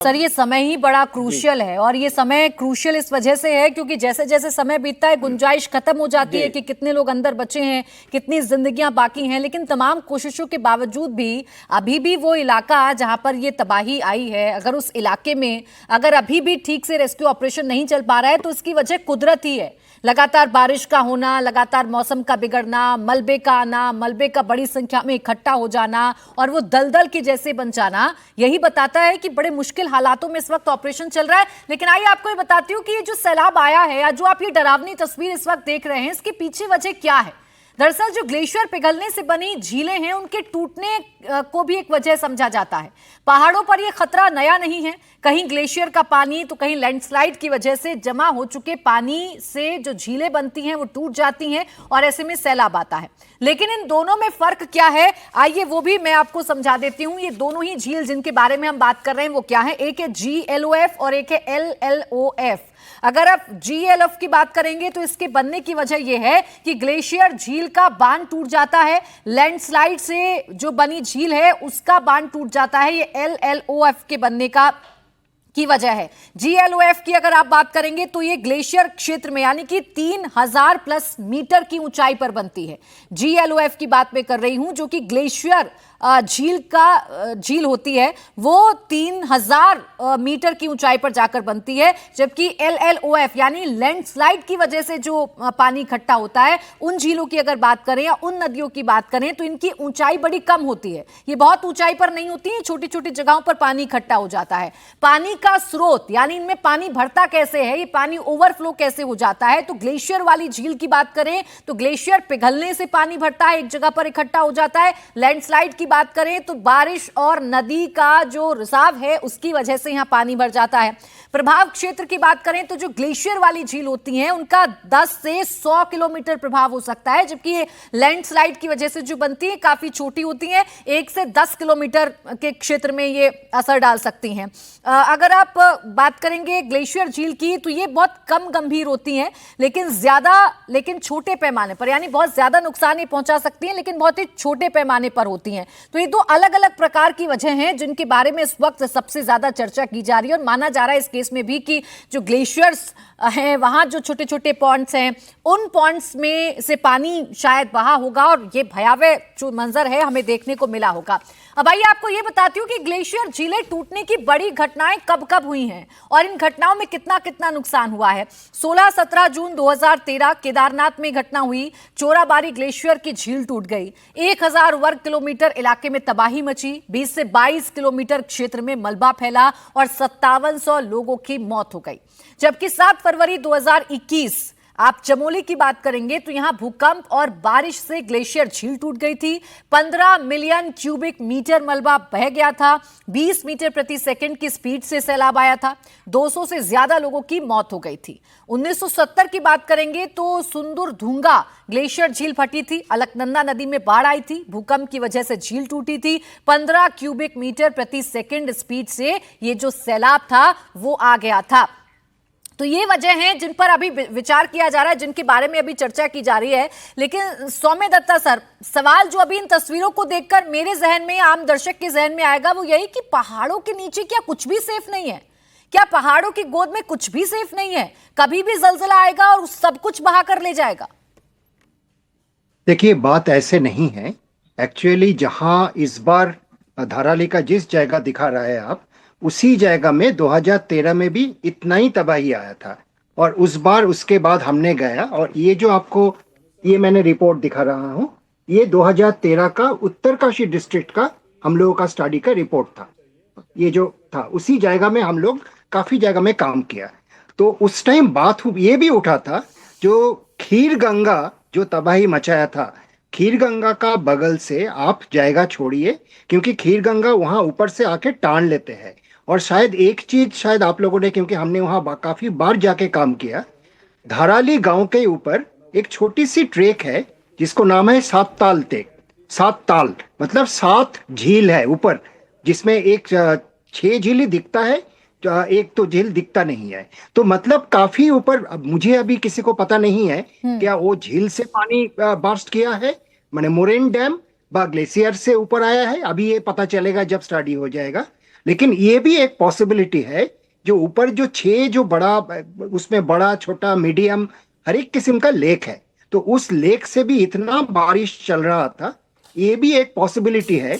Sir ये समय ही बड़ा क्रूशियल है और ये समय क्रूशियल इस वजह से है क्योंकि जैसे जैसे समय बीतता है गुंजाइश खत्म हो जाती है कि कितने लोग अंदर बचे हैं, कितनी जिंदगियां बाकी हैं। लेकिन तमाम कोशिशों के बावजूद भी अभी भी वो इलाका जहां पर ये तबाही आई है, अगर उस इलाके में अगर अभी भी ठीक से रेस्क्यू ऑपरेशन नहीं चल पा रहा है तो इसकी वजह कुदरत ही है। लगातार बारिश का होना, लगातार मौसम का बिगड़ना, मलबे का आना, मलबे का बड़ी संख्या में इकट्ठा हो जाना और वो दलदल के जैसे बन जाना, यही बताता है कि बड़े मुश्किल हालातों में इस वक्त ऑपरेशन चल रहा है। लेकिन आइए आपको ये बताती हूँ कि ये जो सैलाब आया है या जो आप ये डरावनी तस्वीर इस वक्त देख रहे हैं, इसके पीछे वजह क्या है। दरअसल जो ग्लेशियर पिघलने से बनी झीलें हैं उनके टूटने को भी एक वजह समझा जाता है। पहाड़ों पर यह खतरा नया नहीं है, कहीं ग्लेशियर का पानी तो कहीं लैंडस्लाइड की वजह से जमा हो चुके पानी से जो झीलें बनती हैं वो टूट जाती हैं और ऐसे में सैलाब आता है। लेकिन इन दोनों में फर्क क्या है, आइए वो भी मैं आपको समझा देती हूँ। ये दोनों ही झील जिनके बारे में हम बात कर रहे हैं वो क्या है, एक है GLOF और एक है LLOF। अगर आप GLOF की बात करेंगे तो इसके बनने की वजह यह है कि ग्लेशियर झील का बांध टूट जाता है, लैंडस्लाइड से जो बनी झील है उसका बांध टूट जाता है। ये LLOF के बनने की वजह है। GLOF की अगर आप बात करेंगे तो ये ग्लेशियर क्षेत्र में यानी कि 3000 प्लस मीटर की ऊंचाई पर बनती है। GLOF की बात मैं कर रही हूं जो कि ग्लेशियर झील होती है वो 3000 मीटर की ऊंचाई पर जाकर बनती है, जबकि LLOF यानी लैंडस्लाइड की वजह से जो पानी इकट्ठा होता है उन झीलों की अगर बात करें या उन नदियों की बात करें तो इनकी ऊंचाई बड़ी कम होती है। ये बहुत ऊंचाई पर नहीं होती है, छोटी छोटी जगहों पर पानी इकट्ठा हो जाता है। पानी का स्रोत यानी इनमें पानी भरता कैसे है, ये पानी ओवरफ्लो कैसे हो जाता है, तो ग्लेशियर वाली झील की बात करें तो ग्लेशियर पिघलने से पानी भरता है, एक जगह पर इकट्ठा हो जाता है। लैंडस्लाइड की बात करें तो बारिश और नदी का जो रिसाव है उसकी वजह से यहां पानी भर जाता है। प्रभाव क्षेत्र की बात करें तो जो ग्लेशियर वाली झील होती हैं उनका 10 से 100 किलोमीटर प्रभाव हो सकता है, जबकि ये लैंडस्लाइड की वजह से जो बनती है काफी छोटी होती हैं, 1 से 10 किलोमीटर के क्षेत्र में ये असर डाल सकती हैं। अगर आप बात करेंगे ग्लेशियर झील की तो ये बहुत कम गंभीर होती हैं लेकिन छोटे पैमाने पर, यानी बहुत ज्यादा नुकसान नहीं पहुंचा सकती हैं लेकिन बहुत ही छोटे पैमाने पर होती हैं। तो ये दो अलग अलग प्रकार की वजह हैं जिनके बारे में इस वक्त सबसे ज्यादा चर्चा की जा रही है और माना जा रहा है इस केस में भी कि जो ग्लेशियर्स हैं वहां जो छोटे छोटे पॉन्ड्स हैं उन पॉन्ड्स में से पानी शायद बहा होगा और ये भयावह जो मंजर है हमें देखने को मिला होगा। अब आइए आपको ये बताती हूँ कि ग्लेशियर झीलें टूटने की बड़ी घटनाएं कब कब हुई हैं और इन घटनाओं में कितना कितना नुकसान हुआ है। 16-17 जून 2013 केदारनाथ में घटना हुई, चोराबारी ग्लेशियर की झील टूट गई, 1000 वर्ग किलोमीटर इलाके में तबाही मची, 20 से 22 किलोमीटर क्षेत्र में मलबा फैला और 5700 लोगों की मौत हो गई। जबकि 7 फरवरी 2021 आप चमोली की बात करेंगे तो यहां भूकंप और बारिश से ग्लेशियर झील टूट गई थी, 15 मिलियन क्यूबिक मीटर मलबा बह गया था, 20 मीटर प्रति सेकंड की स्पीड से सैलाब आया था, 200 से ज्यादा लोगों की मौत हो गई थी। 1970 की बात करेंगे तो सुंदरधुंगा ग्लेशियर झील फटी थी, अलकनंदा नदी में बाढ़ आई थी, भूकंप की वजह से झील टूटी थी, 15 क्यूबिक मीटर प्रति सेकंड स्पीड से ये जो सैलाब था वो आ गया था। तो ये वजह हैं जिन पर अभी विचार किया जा रहा है, जिनके बारे में अभी चर्चा की जा रही है। लेकिन सौम्य दत्ता सर, सवाल जो अभी इन तस्वीरों को देखकर मेरे जहन में, आम दर्शक के जहन में आएगा वो यही कि पहाड़ों के नीचे क्या कुछ भी सेफ नहीं है? क्या पहाड़ों की गोद में कुछ भी सेफ नहीं है? कभी भी जलजला आएगा और सब कुछ बहा कर ले जाएगा। देखिए, बात ऐसे नहीं है। एक्चुअली जहां इस बार धाराली का जिस जगह दिखा रहा है आप, उसी जगह में 2013 में भी इतना ही तबाही आया था और उस बार उसके बाद हमने गया और ये जो आपको ये मैंने रिपोर्ट दिखा रहा हूँ, ये 2013 का उत्तरकाशी डिस्ट्रिक्ट का हम लोगों का स्टडी का रिपोर्ट था। ये जो था उसी जगह में हम लोग काफी जगह में काम किया। तो उस टाइम बात ये भी उठा था, जो खीर गंगा जो तबाही मचाया था, खीर गंगा का बगल से आप जाएगा छोड़िए, क्योंकि खीर गंगा वहां ऊपर से आके टान लेते हैं। और शायद एक चीज शायद आप लोगों ने, क्योंकि हमने वहां काफी बार जाके काम किया, धाराली गांव के ऊपर एक छोटी सी ट्रेक है जिसको नाम है 7 ताल टेक। 7 ताल मतलब 7 झील है ऊपर, जिसमें एक 6 झील ही दिखता है, एक तो झील दिखता नहीं है। तो मतलब काफी ऊपर, मुझे अभी किसी को पता नहीं है क्या वो झील से पानी बर्स्ट किया है, माने मोरेन डैम ग्लेशियर से ऊपर आया है, अभी ये पता चलेगा जब स्टडी हो जाएगा। लेकिन ये भी एक पॉसिबिलिटी है, जो ऊपर जो 6 जो बड़ा, उसमें बड़ा छोटा मीडियम हर एक किस्म का लेक है, तो उस लेक से भी इतना बारिश चल रहा था, ये भी एक पॉसिबिलिटी है